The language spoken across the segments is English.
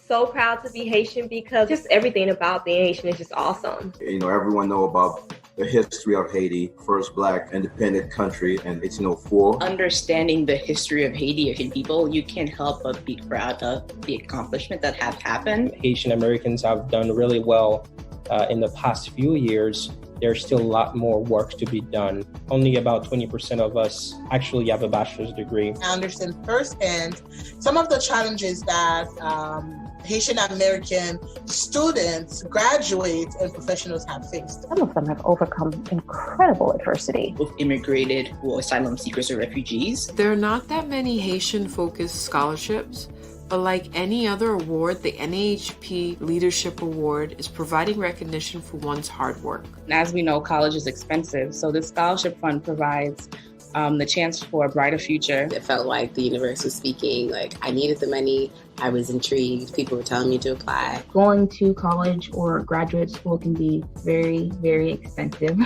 so proud to be Haitian because just everything about being Haitian is just awesome. You know, everyone know about the history of Haiti, first Black independent country in 1804. Understanding the history of Haiti, Haitian people, you can't help but be proud of the accomplishment that have happened. Haitian Americans have done really well in the past few years. There's still a lot more work to be done. Only about 20% of us actually have a bachelor's degree. I understand firsthand some of the challenges that Haitian American students, graduates, and professionals have faced. Some of them have overcome incredible adversity. Both immigrated or asylum seekers or refugees. There are not that many Haitian-focused scholarships, but like any other award, the NAAHP Leadership Award is providing recognition for one's hard work. As we know, college is expensive, so this scholarship fund provides the chance for a brighter future. It felt like the universe was speaking, like I needed the money, I was intrigued, people were telling me to apply. Going to college or graduate school can be very, very expensive.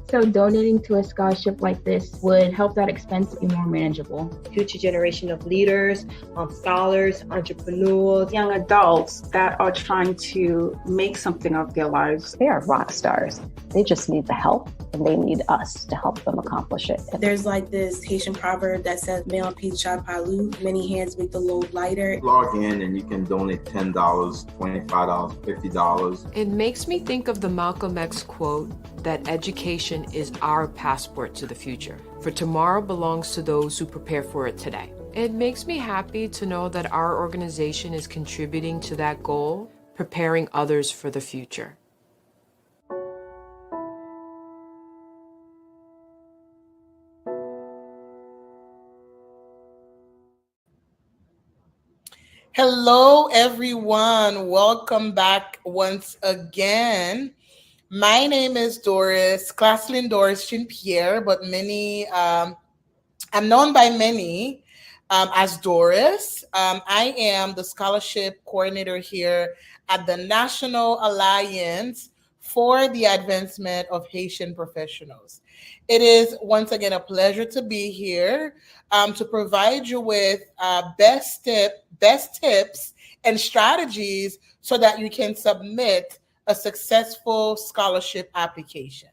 So donating to a scholarship like this would help that expense be more manageable. Future generation of leaders, scholars, entrepreneurs, young adults that are trying to make something of their lives. They are rock stars. They just need the help, and they need us to help them accomplish it. There's like this Haitian proverb that says, "Male Pete Shot Palu, many hands make the load lighter." Log in and you can donate $10, $25, $50. It makes me think of the Malcolm X quote that education is our passport to the future, for tomorrow belongs to those who prepare for it today. It makes me happy to know that our organization is contributing to that goal, preparing others for the future. Hello, everyone. Welcome back once again. My name is Claslyne Doris Jean Pierre, but I'm known by many as Doris. I am the scholarship coordinator here at the National Alliance for the Advancement of Haitian Professionals. It is once again a pleasure to be here to provide you with best tips and strategies so that you can submit a successful scholarship application.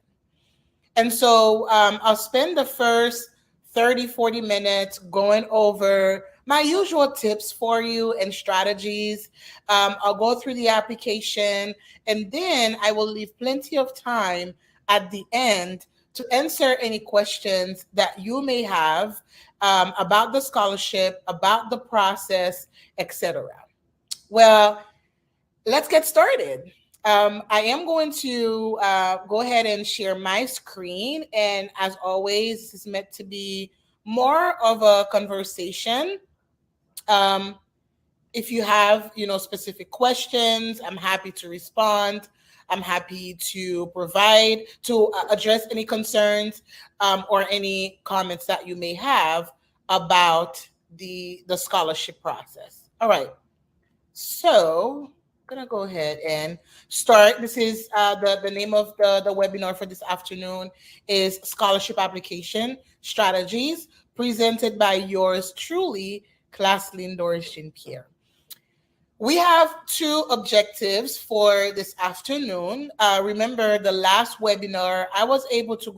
And so I'll spend the first 30-40 minutes going over my usual tips for you and strategies. I'll go through the application, and then I will leave plenty of time at the end to answer any questions that you may have about the scholarship, about the process, etc. Well, let's get started. I am going to go ahead and share my screen. And as always, this is meant to be more of a conversation. If you have, specific questions, I'm happy to respond. I'm happy to address any concerns or any comments that you may have about the scholarship process. All right. So I'm going to go ahead and start. This is the name of the webinar for this afternoon is Scholarship Application Strategies, presented by yours truly, Claslyne Doris Jean Pierre. We have two objectives for this afternoon. Remember the last webinar, I was able to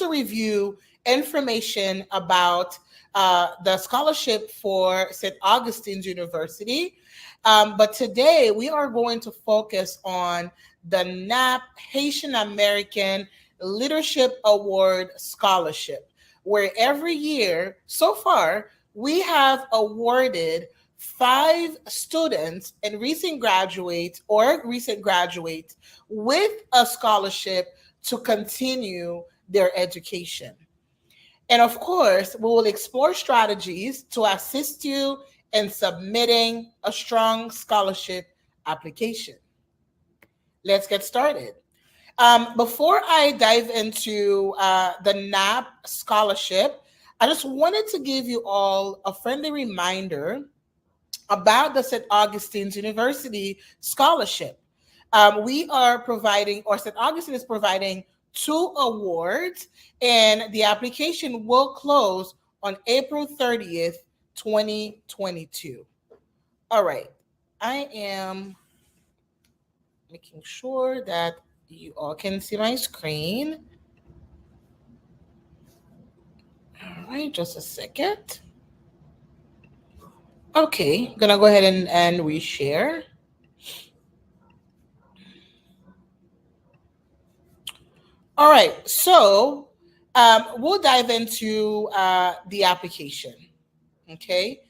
review information about the scholarship for St. Augustine's University. But today we are going to focus on the NAAHP Haitian American Leadership Award Scholarship, where every year so far we have awarded 5 students and recent graduates with a scholarship to continue their education. And of course, we will explore strategies to assist you in submitting a strong scholarship application. Let's get started. Before I dive into the NAAHP scholarship, I just wanted to give you all a friendly reminder about the St. Augustine's University scholarship. St. Augustine is providing 2 awards, and the application will close on April 30th, 2022. All right. I am making sure that you all can see my screen. All right, just a second. Okay, I'm gonna go ahead and reshare. All right, so we'll dive into the application, okay?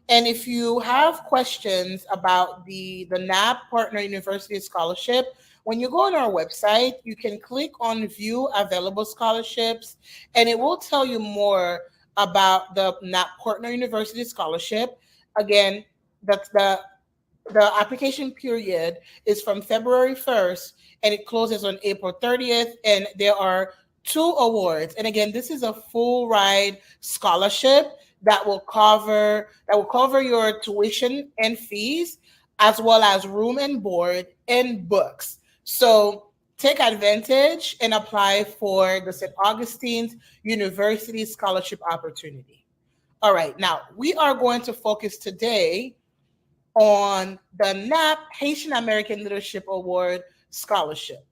And if you have questions about the NAAHP Partner University Scholarship, when you go on our website, you can click on View Available Scholarships, and it will tell you more about the NAAHP Partner University Scholarship. Again, that's the application period is from February 1st and it closes on April 30th. And there are 2 awards. And again, this is a full ride scholarship that will cover your tuition and fees, as well as room and board and books. So take advantage and apply for the St. Augustine's University Scholarship opportunity. All right, now we are going to focus today on the NAAHP Haitian American Leadership Award Scholarship.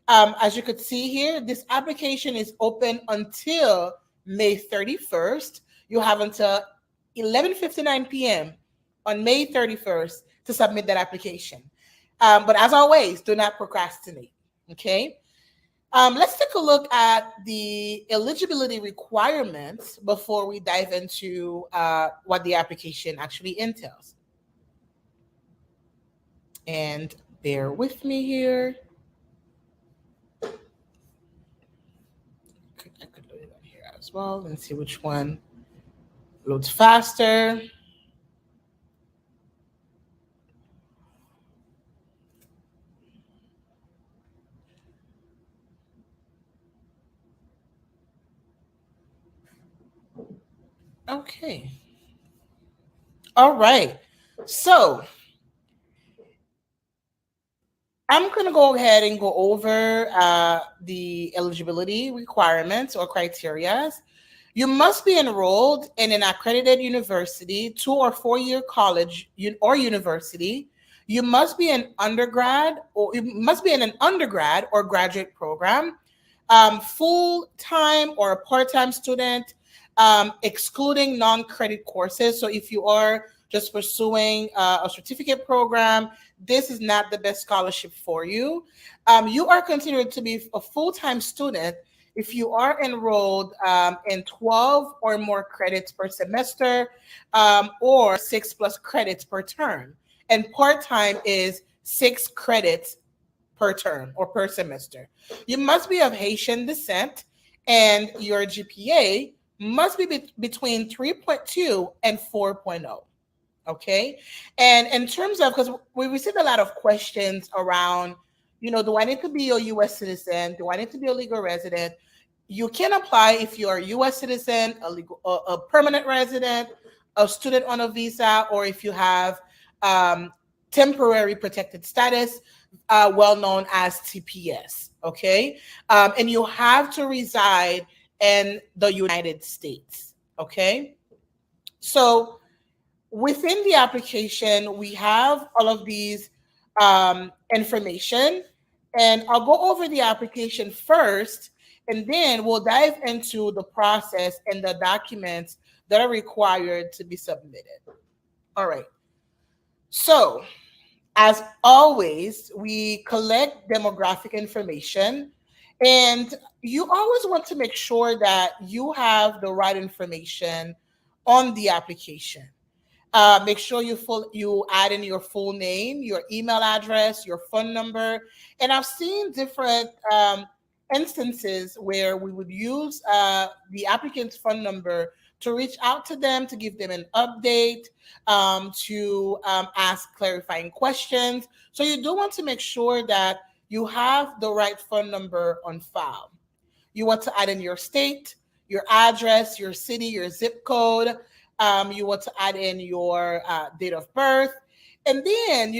As you could see here, this application is open until May 31st. You have until 11:59 p.m. on May 31st to submit that application. But as always, do not procrastinate, okay? Let's take a look at the eligibility requirements before we dive into what the application actually entails. And bear with me here. I could load it on here as well and see which one loads faster. Okay. All right. So I'm going to go ahead and go over the eligibility requirements or criteria. You must be enrolled in an accredited university, 2 or 4 year college or university. You must be an undergrad, or you must be in an undergrad or graduate program, full-time or a part-time student, excluding non-credit courses. So if you are just pursuing a certificate program, this is not the best scholarship for you. You are considered to be a full-time student if you are enrolled in 12 or more credits per semester, or 6+ credits per term. And part-time is 6 credits per term or per semester. You must be of Haitian descent, and your GPA must be between 3.2 and 4.0. Okay. And in terms of, because we received a lot of questions around, do I need to be a U.S. citizen? Do I need to be a legal resident? You can apply if you're a U.S. citizen, a permanent resident, a student on a visa, or if you have temporary protected status, well known as TPS. Okay. And you have to reside in the United States. Okay. So within the application, we have all of these information, and I'll go over the application first, and then we'll dive into the process and the documents that are required to be submitted. All right. So, as always, we collect demographic information, and you always want to make sure that you have the right information on the application. Make sure you add in your full name, your email address, your phone number. And I've seen different instances where we would use the applicant's phone number to reach out to them, to give them an update, to ask clarifying questions. So you do want to make sure that you have the right phone number on file. You want to add in your state, your address, your city, your zip code. You want to add in your date of birth. And then,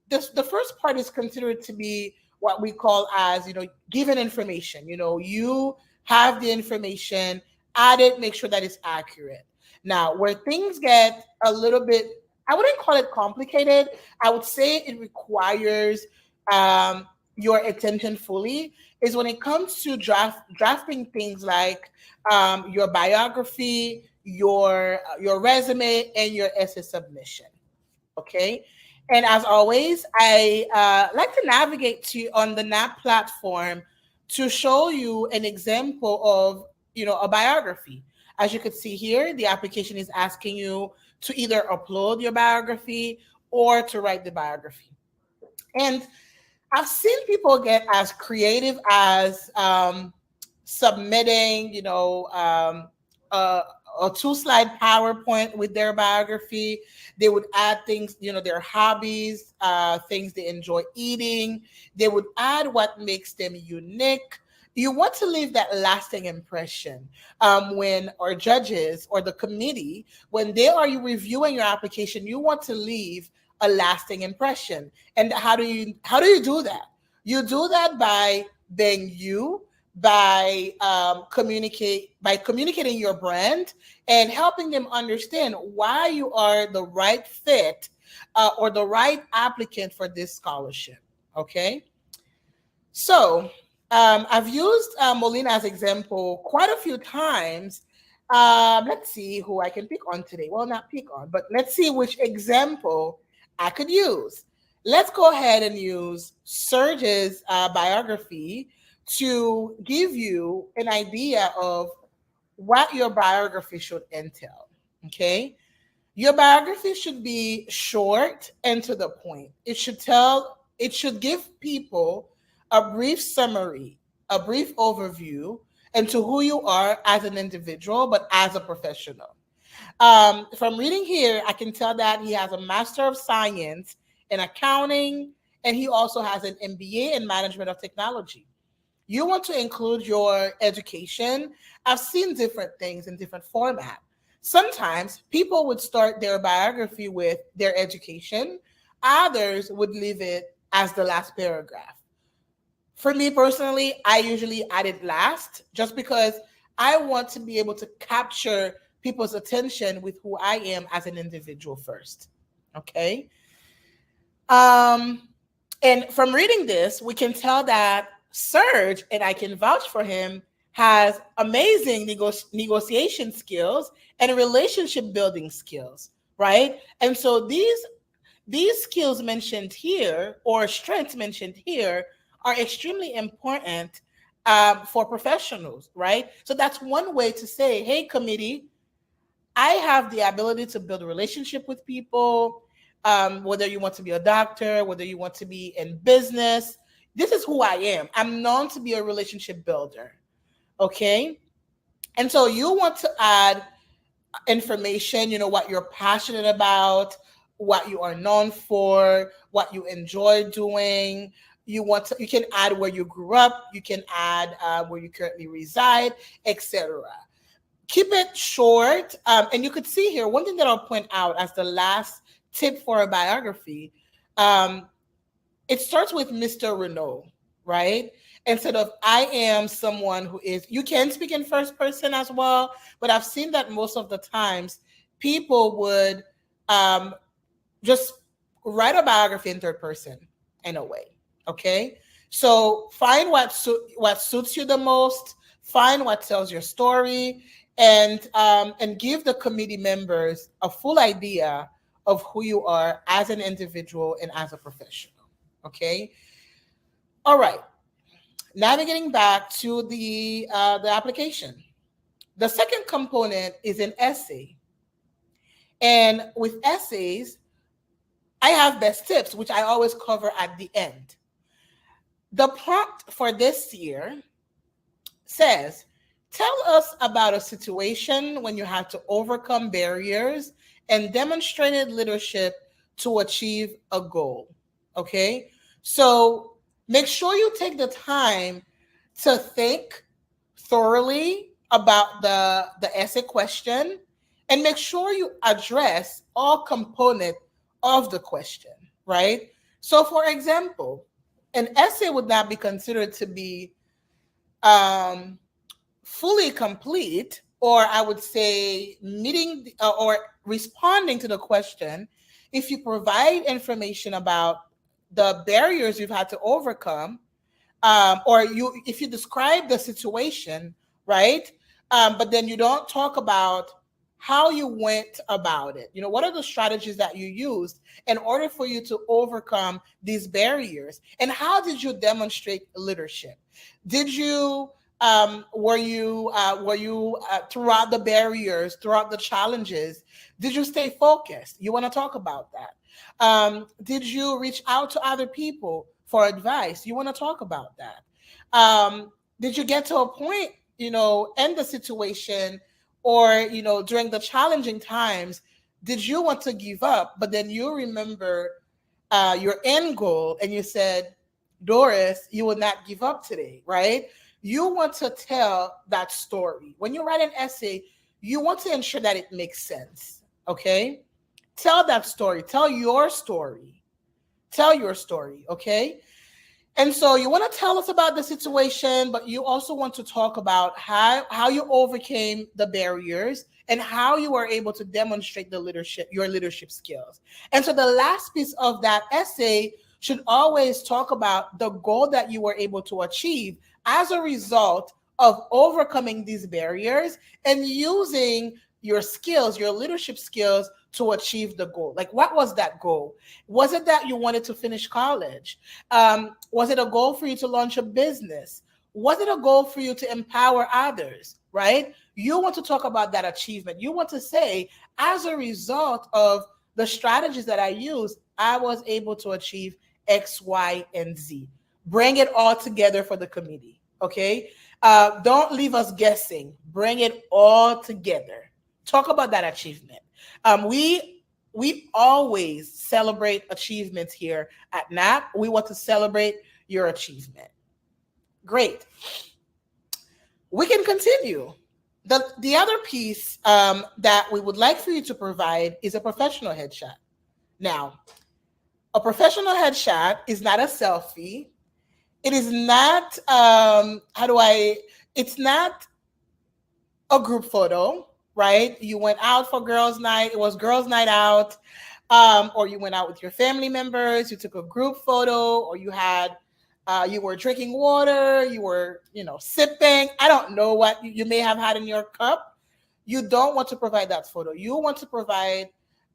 the first part is considered to be what we call as, given information. You have the information, add it, make sure that it's accurate. Now, where things get a little bit I wouldn't call it complicated. I would say it requires your attention fully, is when it comes to drafting things like your biography, your resume, and your essay submission. Okay. And as always, I like to navigate to on the NAAHP platform to show you an example of, a biography. As you can see here, the application is asking you to either upload your biography or to write the biography. And I've seen people get as creative as submitting, a 2-slide PowerPoint with their biography. They would add things, their hobbies, things they enjoy eating. They would add what makes them unique. You want to leave that lasting impression when our judges or the committee, when they are reviewing your application, you want to leave a lasting impression. And how do you do that? You do that by being you, by communicating your brand and helping them understand why you are the right fit or the right applicant for this scholarship. Okay. So I've used Molina as example quite a few times. Let's see who I can pick on today. Well, not pick on, but let's see which example I could use. Let's go ahead and use Serge's biography to give you an idea of what your biography should entail. Okay. Your biography should be short and to the point. It should give people a brief summary, a brief overview into who you are as an individual, but as a professional. From reading here, I can tell that he has a Master of Science in accounting, and he also has an MBA in management of technology. You want to include your education. I've seen different things in different formats. Sometimes people would start their biography with their education. Others would leave it as the last paragraph. For me personally, I usually add it last just because I want to be able to capture people's attention with who I am as an individual first. Okay. And from reading this, we can tell that Serge, and I can vouch for him, has amazing negotiation skills and relationship building skills, right? And so these skills mentioned here, or strengths mentioned here, are extremely important for professionals, right? So that's one way to say, hey, committee, I have the ability to build a relationship with people, whether you want to be a doctor, whether you want to be in business. This is who I am. I'm known to be a relationship builder, okay? And so you want to add information, what you're passionate about, what you are known for, what you enjoy doing. You can add where you grew up, you can add where you currently reside, etc. Keep it short. And you could see here, one thing that I'll point out as the last tip for a biography, it starts with Mr. Renault, right? Instead of I am someone who is, you can speak in first person as well, but I've seen that most of the times people would just write a biography in third person in a way, okay? So find what suits you the most, find what tells your story, and give the committee members a full idea of who you are as an individual and as a professional. Okay. All right. Navigating back to the application. The second component is an essay. And with essays, I have best tips, which I always cover at the end. The prompt for this year says, tell us about a situation when you had to overcome barriers and demonstrated leadership to achieve a goal. Okay, so make sure you take the time to think thoroughly about the essay question and make sure you address all components of the question, right? So for example, an essay would not be considered to be fully complete, or I would say meeting or responding to the question if you provide information about the barriers you've had to overcome, or if you describe the situation, right? But then you don't talk about how you went about it. You know, what are the strategies that you used in order for you to overcome these barriers? And how did you demonstrate leadership? Did you were you throughout the barriers, throughout the challenges, did you stay focused? You want to talk about that. Did you reach out to other people for advice? You want to talk about that. Did you get to a point, you know, in the situation, or, you know, during the challenging times, did you want to give up? But then you remember your end goal and you said, Doris, you will not give up today, right? You want to tell that story. When you write an essay, you want to ensure that it makes sense, okay? Tell that story. Tell your story. Tell your story, okay? And so you want to tell us about the situation, but you also want to talk about how you overcame the barriers and how you were able to demonstrate your leadership skills. And so the last piece of that essay should always talk about the goal that you were able to achieve as a result of overcoming these barriers and using your skills, your leadership skills, to achieve the goal. Like, what was that goal? Was it that you wanted to finish college? Was it a goal for you to launch a business? Was it a goal for you to empower others, right? You want to talk about that achievement. You want to say, as a result of the strategies that I used, I was able to achieve X, Y, and Z. Bring it all together for the committee, okay? Don't leave us guessing. Bring it all together. Talk about that achievement. We always celebrate achievements here at NAAHP. We want to celebrate your achievement. Great. We can continue. The other piece that we would like for you to provide is a professional headshot. Now, a professional headshot is not a selfie. It is not, it's not a group photo. Right? You went out for girls' night. It was girls' night out. Or you went out with your family members. You took a group photo, or you were drinking water. You were, sipping. I don't know what you may have had in your cup. You don't want to provide that photo. You want to provide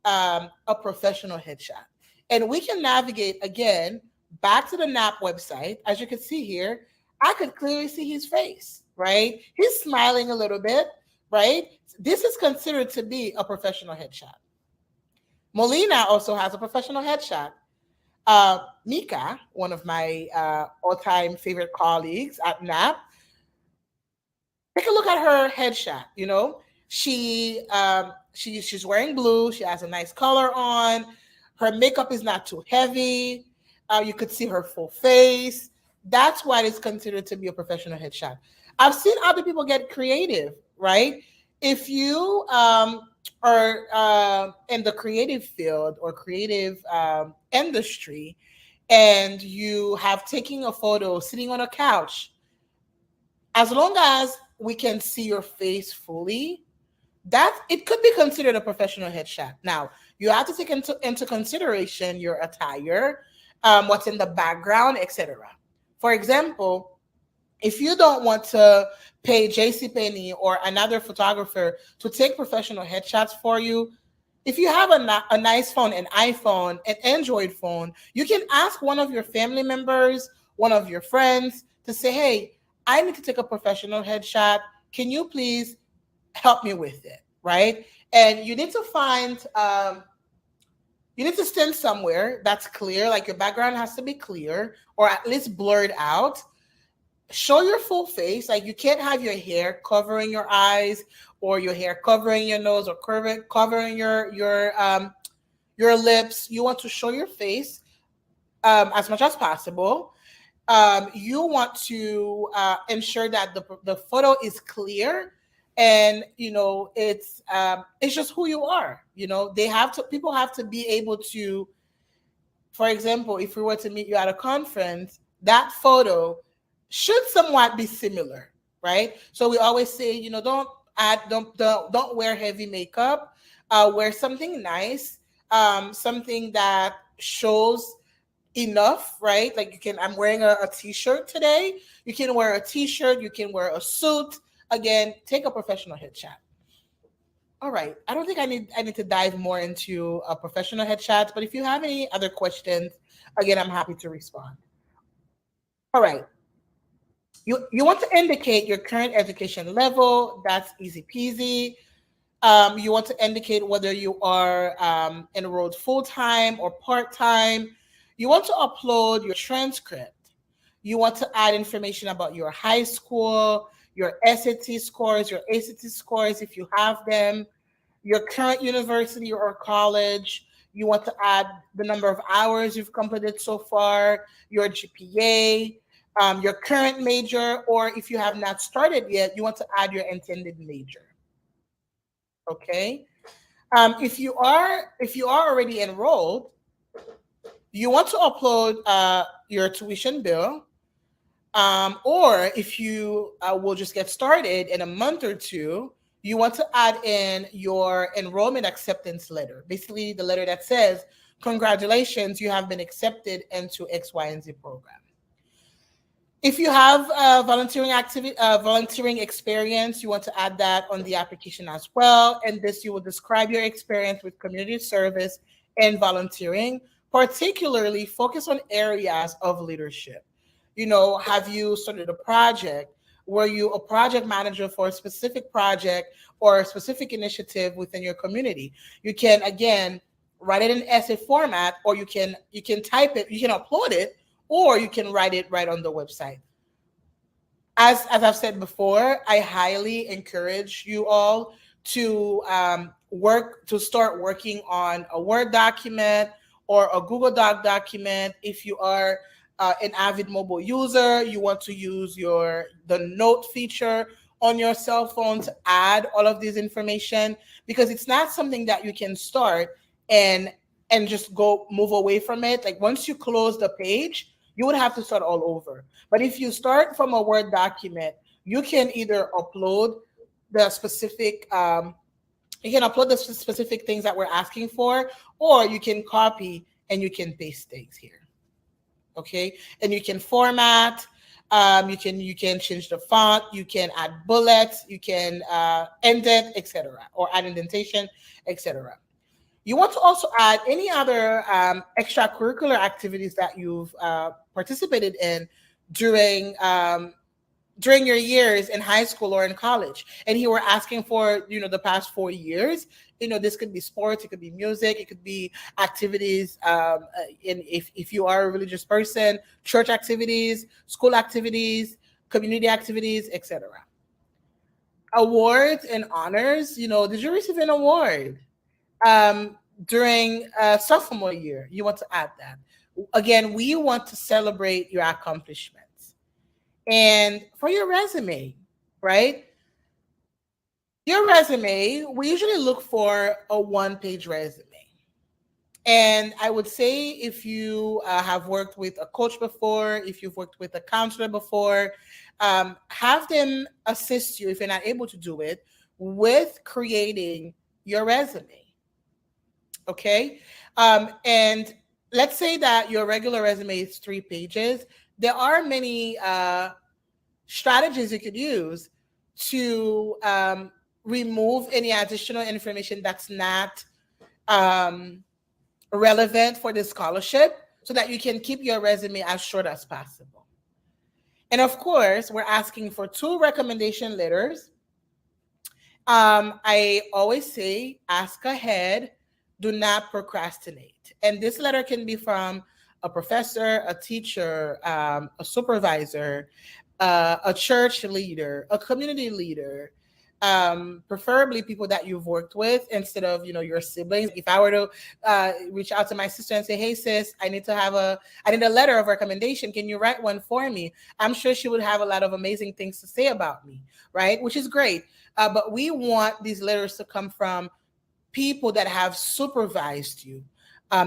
a professional headshot. And we can navigate again back to the NAAHP website. As you can see here, I could clearly see his face, right? He's smiling a little bit, right? This is considered to be a professional headshot. Molina also has a professional headshot. Mika, one of my all-time favorite colleagues at NAAHP, take a look at her headshot. She's wearing blue. She has a nice color on. Her makeup is not too heavy. You could see her full face. That's why it's considered to be a professional headshot. I've seen other people get creative, right? If you are in the creative field or creative industry, and you have taken a photo sitting on a couch, as long as we can see your face fully, it could be considered a professional headshot. Now, you have to take into consideration your attire, what's in the background, etc. For example, if you don't want to pay JCPenney or another photographer to take professional headshots for you, if you have a nice phone, an iPhone, an Android phone, you can ask one of your family members, one of your friends to say, hey, I need to take a professional headshot. Can you please help me with it, right? And you need to find, you need to stand somewhere that's clear, like your background has to be clear or at least blurred out. Show your full face. Like, you can't have your hair covering your eyes or your hair covering your nose or covering your lips. You want to show your face as much as possible. You want to ensure that the photo is clear, and it's just who you are. People have to be able to, for example, if we were to meet you at a conference, that photo should somewhat be similar, right? So we always say, don't wear heavy makeup. Wear something nice. something that shows enough, right? Like I'm wearing a t-shirt today. You can wear a t-shirt, you can wear a suit. Again, take a professional headshot. All right. I don't think I need to dive more into a professional headshot, but if you have any other questions, again, I'm happy to respond. All right. You want to indicate your current education level. That's easy peasy. You want to indicate whether you are enrolled full-time or part-time. You want to upload your transcript. You want to add information about your high school, your SAT scores, your ACT scores, if you have them, your current university or college. You want to add the number of hours you've completed so far, your GPA, your current major, or if you have not started yet, you want to add your intended major. Okay. If you are already enrolled, you want to upload your tuition bill, or if you will just get started in a month or two, you want to add in your enrollment acceptance letter, basically the letter that says, congratulations, you have been accepted into X, Y, and Z program. If you have volunteering experience, you want to add that on the application as well. And this, you will describe your experience with community service and volunteering, particularly focus on areas of leadership. Have you started a project? Were you a project manager for a specific project or a specific initiative within your community? You can, again, write it in essay format, or you can type it, you can upload it, or you can write it right on the website. As I've said before, I highly encourage you all to start working on a Word document or a Google Doc document. If you are an avid mobile user, you want to use the note feature on your cell phone to add all of this information, because it's not something that you can start and just move away from it. Like once you close the page, you would have to start all over. But if you start from a Word document, you can either upload the specific things that we're asking for, or you can copy and you can paste things here. Okay, and you can format, you can change the font, you can add bullets, you can indent, etc., or add indentation, etc. You want to also add any other extracurricular activities that you've participated in during your years in high school or in college. And here we're asking for, the past 4 years. This could be sports, it could be music, it could be activities. If you are a religious person, church activities, school activities, community activities, etc. Awards and honors. Did you receive an award during sophomore year? You want to add that. Again, we want to celebrate your accomplishments. And for your resume, right? Your resume, we usually look for a one-page resume. And I would say if you have worked with a coach before, if you've worked with a counselor before, have them assist you, if you're not able to do it, with creating your resume. Okay? And let's say that your regular resume is 3 pages. There are many strategies you could use to remove any additional information that's not relevant for the scholarship, so that you can keep your resume as short as possible. And of course, we're asking for 2 recommendation letters. I always say, ask ahead, do not procrastinate. And this letter can be from a professor, a teacher, a supervisor, a church leader, a community leader, preferably people that you've worked with instead of, your siblings. If I were to reach out to my sister and say, hey sis, I need a letter of recommendation. Can you write one for me? I'm sure she would have a lot of amazing things to say about me, right? Which is great. But we want these letters to come from people that have supervised you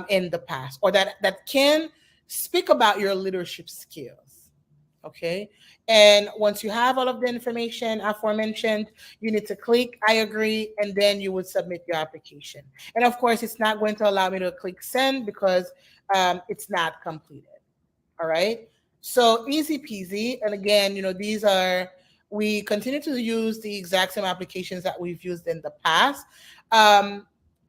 in the past, or that can speak about your leadership skills. Okay. And once you have all of the information aforementioned, you need to click I agree, and then you would submit your application. And of course, it's not going to allow me to click send because it's not completed. All right. So easy peasy. And again, we continue to use the exact same applications that we've used in the past.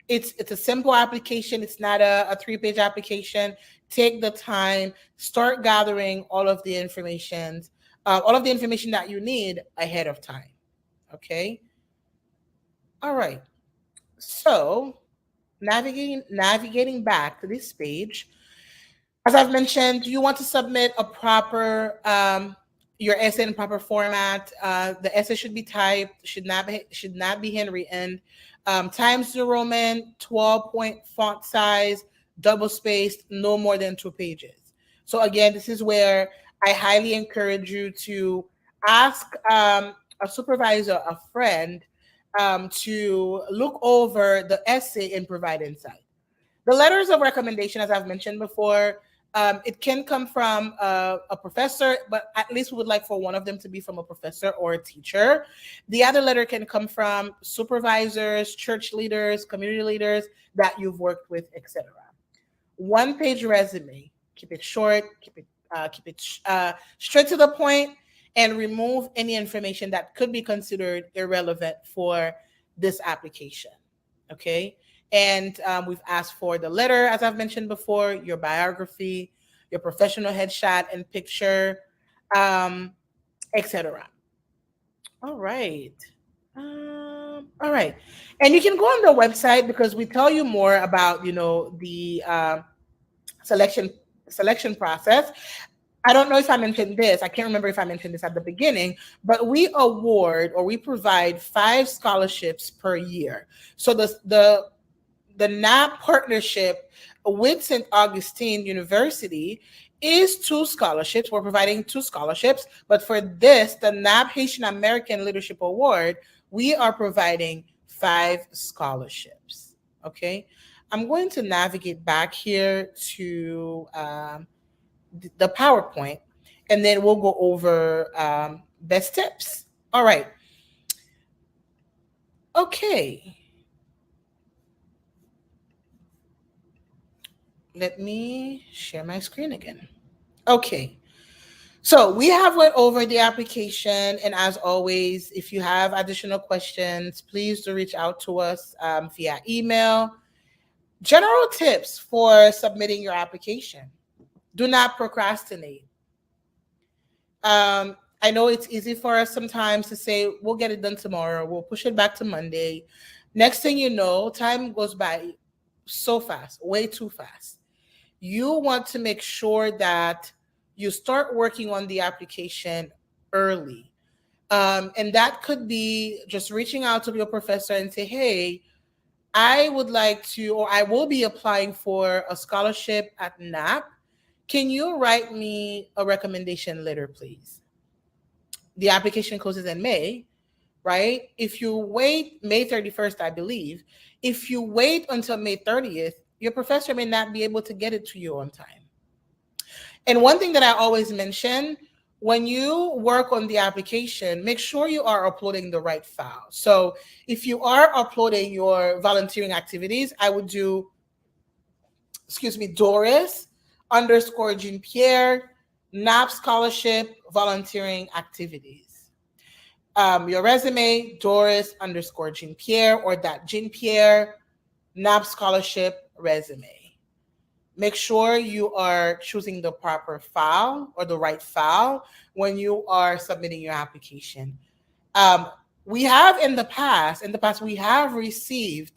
It's a simple application. It's not a 3-page application. Take the time, start gathering all of the information that you need ahead of time. Okay. All right. So navigating back to this page, as I've mentioned, you want to submit a proper your essay in proper format. The essay should be typed, should not be handwritten. Times New Roman, 12-point font size, double spaced, no more than 2 pages. So again, this is where I highly encourage you to ask a supervisor, a friend, to look over the essay and provide insight. The letters of recommendation, as I've mentioned before, it can come from a professor, but at least we would like for one of them to be from a professor or a teacher. The other letter can come from supervisors, church leaders, community leaders that you've worked with, etc. 1-page resume. Keep it short. Keep it straight to the point, and remove any information that could be considered irrelevant for this application. Okay. And we've asked for the letter, as I've mentioned before, your biography, your professional headshot and picture, etc. All right. All right. And you can go on the website because we tell you more about, the selection process. I don't know if I mentioned this. I can't remember if I mentioned this at the beginning, but we provide 5 scholarships per year. So the NAAHP partnership with St. Augustine University is 2 scholarships. We're providing 2 scholarships, but for this, the NAAHP Haitian American Leadership Award, we are providing 5 scholarships. Okay. I'm going to navigate back here to the PowerPoint, and then we'll go over best tips. All right. Okay. Let me share my screen again. Okay. So we have went over the application, and as always, if you have additional questions, please do reach out to us via email. General tips for submitting your application. Do not procrastinate. I know it's easy for us sometimes to say, we'll get it done tomorrow. We'll push it back to Monday. Next thing you know, time goes by so fast, way too fast. You want to make sure that you start working on the application early. And that could be just reaching out to your professor and say, hey, I would like to, or I will be applying for a scholarship at NAAHP. Can you write me a recommendation letter, please? The application closes in May, right? If you wait May 31st, I believe, if you wait until May 30th, your professor may not be able to get it to you on time. And one thing that I always mention, when you work on the application, make sure you are uploading the right file. So if you are uploading your volunteering activities, I would do, Doris _ Jean Pierre, NAAHP scholarship, volunteering activities. Your resume, Doris _ Jean Pierre, or that Jean Pierre, NAAHP scholarship resume. Make sure you are choosing the proper file or the right file when you are submitting your application. We have in the past, we have received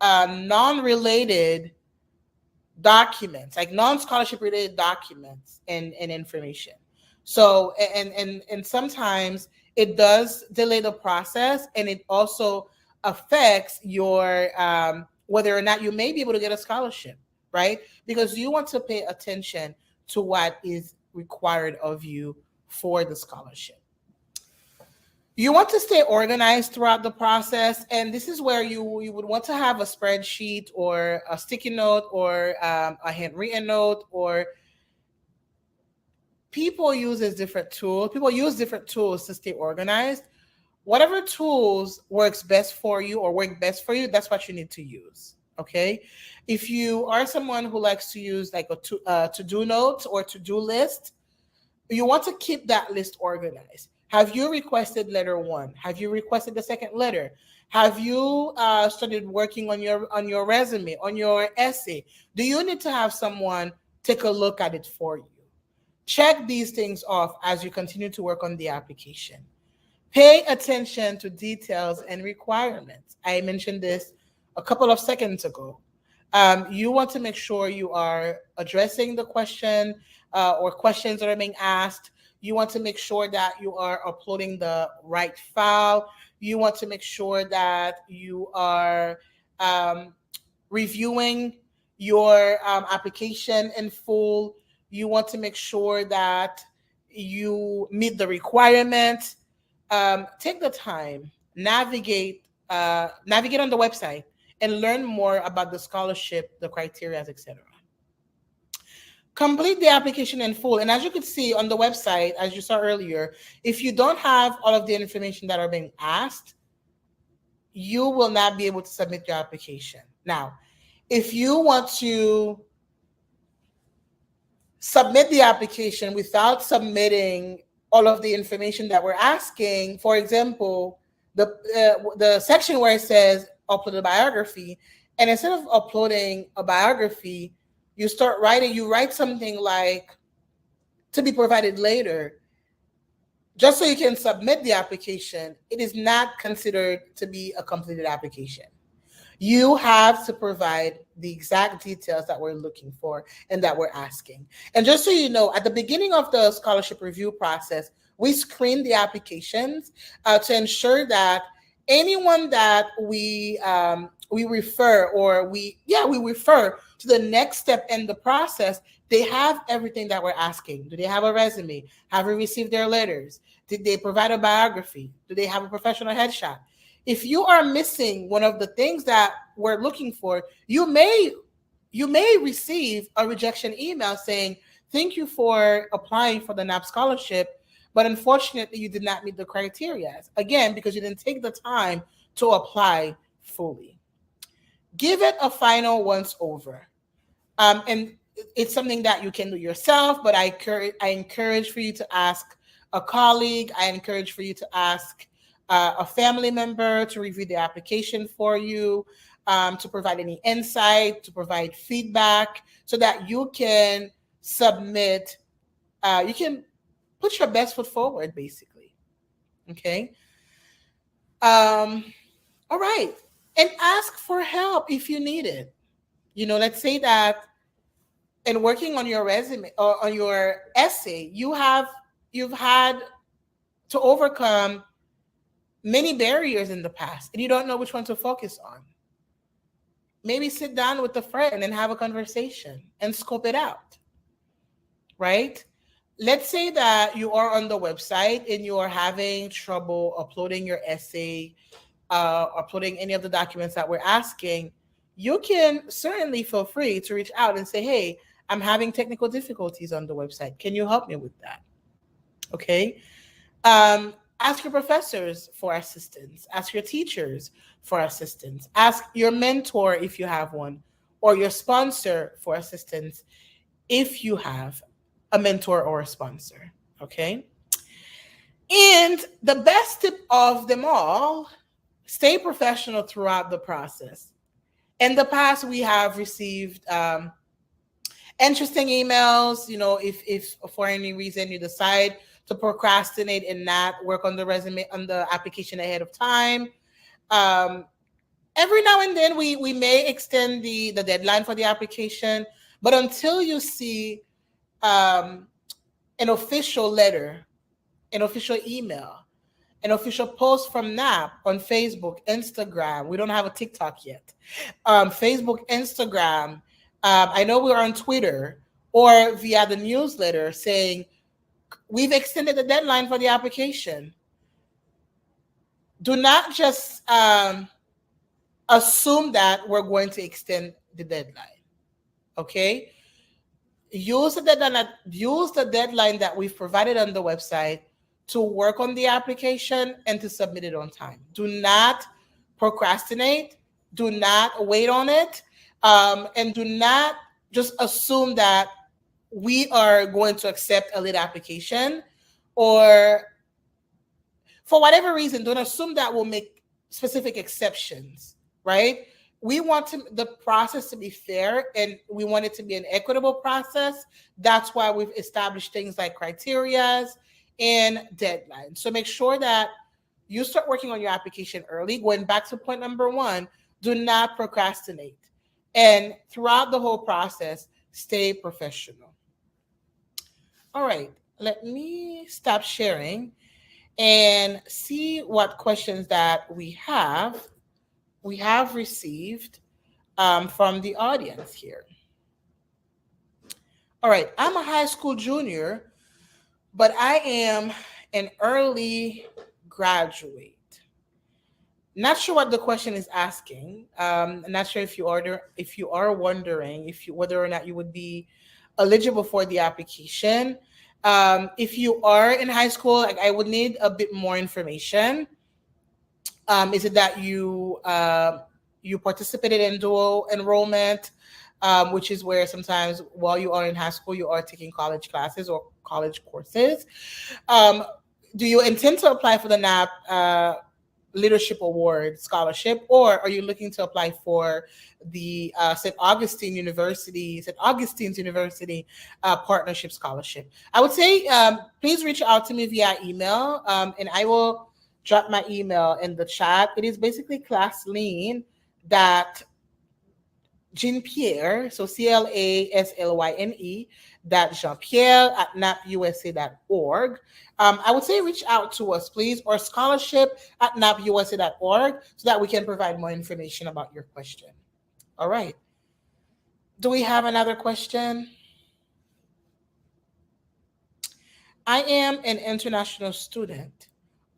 non-related documents, like non-scholarship related documents and information. So, and sometimes it does delay the process, and it also affects your, whether or not you may be able to get a scholarship, right? Because you want to pay attention to what is required of you for the scholarship. You want to stay organized throughout the process, and this is where you would want to have a spreadsheet or a sticky note or a handwritten note or people use different tools to stay organized. Whatever tools work best for you, that's what you need to use. Okay. If you are someone who likes to use like a to-do notes or to-do list, you want to keep that list organized. Have you requested letter 1? Have you requested the second letter? Have you started working on your resume, on your essay? Do you need to have someone take a look at it for you? Check these things off as you continue to work on the application. Pay attention to details and requirements. I mentioned this a couple of seconds ago. You want to make sure you are addressing the question or questions that are being asked. You want to make sure that you are uploading the right file. You want to make sure that you are reviewing your application in full. You want to make sure that you meet the requirements. Take the time, navigate on the website and learn more about the scholarship, the criteria, etc. Complete the application in full. And as you could see on the website, as you saw earlier, if you don't have all of the information that are being asked, you will not be able to submit your application. Now, if you want to submit the application without submitting all of the information that we're asking, for example, the section where it says upload a biography, and instead of uploading a biography, you write something like to be provided later, just so you can submit the application, it is not considered to be a completed application. You have to provide the exact details that we're looking for and that we're asking. And just so you know, at the beginning of the scholarship review process, we screen the applications to ensure that anyone that we refer to the next step in the process, they have everything that we're asking. Do they have a resume? Have we received their letters? Did they provide a biography? Do they have a professional headshot? If you are missing one of the things that we're looking for, you may receive a rejection email saying, thank you for applying for the NAAHP scholarship, but unfortunately you did not meet the criteria. Again, because you didn't take the time to apply fully. Give it a final once over. And it's something that you can do yourself, but I encourage for you to ask a colleague. I encourage for you to ask a family member to review the application for you, to provide any insight, to provide feedback, so that you can submit, you can put your best foot forward, basically. Okay. All right. And ask for help if you need it. Let's say that in working on your resume or on your essay, you've had to overcome many barriers in the past, and you don't know which one to focus on. Maybe sit down with a friend and have a conversation and scope it out, right? Let's say that you are on the website and you are having trouble uploading your essay, uploading any of the documents that we're asking. You can certainly feel free to reach out and say, hey, I'm having technical difficulties on the website. Can you help me with that? Okay. Ask your professors for assistance. Ask your teachers for assistance. Ask your mentor if you have one, or your sponsor for assistance if you have a mentor or a sponsor. Okay. And the best tip of them all, stay professional throughout the process. In the past, we have received interesting emails. If for any reason you decide to procrastinate and not work on the resume, on the application ahead of time. Every now and then we may extend the deadline for the application, but until you see an official letter, an official email, an official post from NAAHP on Facebook, Instagram, we don't have a TikTok yet, Facebook, Instagram, I know we're on Twitter, or via the newsletter saying, we've extended the deadline for the application. Do not just assume that we're going to extend the deadline, okay? use the deadline that we've provided on the website to work on the application and to submit it on time. Do not procrastinate. Do not wait on it. And do not just assume that we are going to accept a late application, or for whatever reason, don't assume that we'll make specific exceptions, right? We want the process to be fair, and we want it to be an equitable process. That's why we've established things like criteria and deadlines. So make sure that you start working on your application early. Going back to point number 1, do not procrastinate. And throughout the whole process, stay professional. All right, let me stop sharing and see what questions that we have received from the audience here. All right, I'm a high school junior, but I am an early graduate. Not sure what the question is asking. I'm not sure if you are wondering whether or not you would be eligible for the application. If you are in high school, I would need a bit more information. Is it that you participated in dual enrollment, which is where sometimes while you are in high school, you are taking college classes or college courses? Do you intend to apply for the NAAHP Leadership Award Scholarship, or are you looking to apply for the St. Augustine's University Partnership Scholarship? I would say please reach out to me via email, and I will drop my email in the chat. It is basically Claslyne Jean Pierre, so CLASLYNE Jean Pierre at naapusa.org. I would say reach out to us, please, or scholarship@naapusa.org, so that we can provide more information about your question. All right. Do we have another question? I am an international student.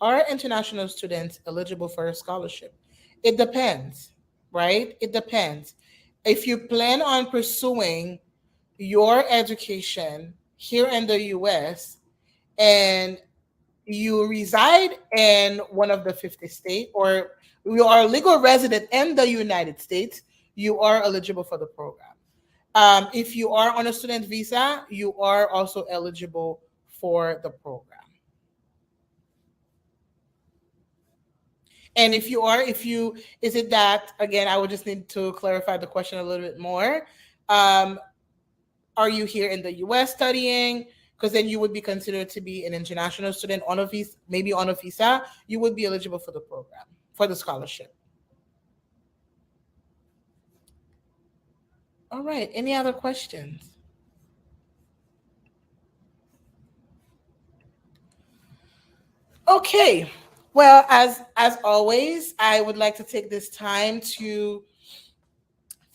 Are international students eligible for a scholarship? It depends, right? It depends. If you plan on pursuing your education here in the US and you reside in one of the 50 states, or you are a legal resident in the United States, you are eligible for the program. If you are on a student visa, you are also eligible for the program. And is it that, again, I would just need to clarify the question a little bit more. Are you here in the US studying? Because then you would be considered to be an international student on a visa, maybe on a visa. You would be eligible for the program, for the scholarship. All right, any other questions? Okay. Well, as always, I would like to take this time to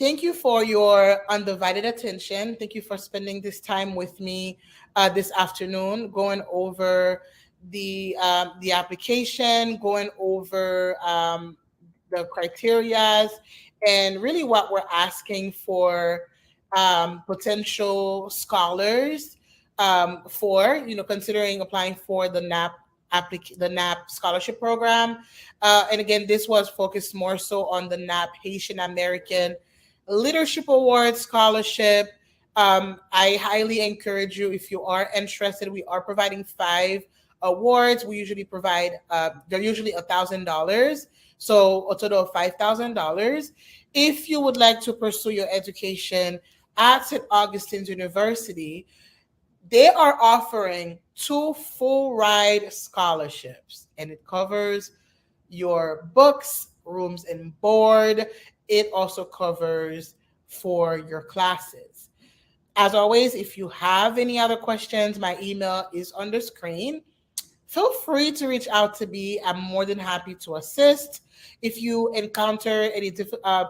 thank you for your undivided attention. Thank you for spending this time with me this afternoon, going over the application, going over the criteria, and really what we're asking for potential scholars for, considering applying for the NAAHP scholarship program. And again, this was focused more so on the NAAHP Haitian American Leadership Award Scholarship. I highly encourage you, if you are interested, we are providing 5 awards. We usually provide, they're usually $1,000. So a total of $5,000. If you would like to pursue your education at St. Augustine's University, they are offering 2 full ride scholarships, and it covers your books, rooms and board. It also covers for your classes. As always, if you have any other questions, my email is on the screen. Feel free to reach out to me. I'm more than happy to assist. If you encounter any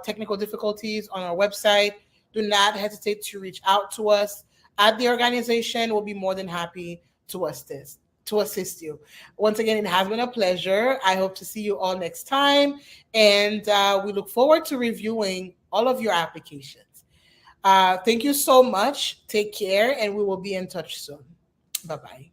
technical difficulties on our website, do not hesitate to reach out to us. At the organization, we'll be more than happy to assist you. Once again, it has been a pleasure. I hope to see you all next time, and we look forward to reviewing all of your applications. Thank you so much. Take care, and we will be in touch soon. Bye-bye.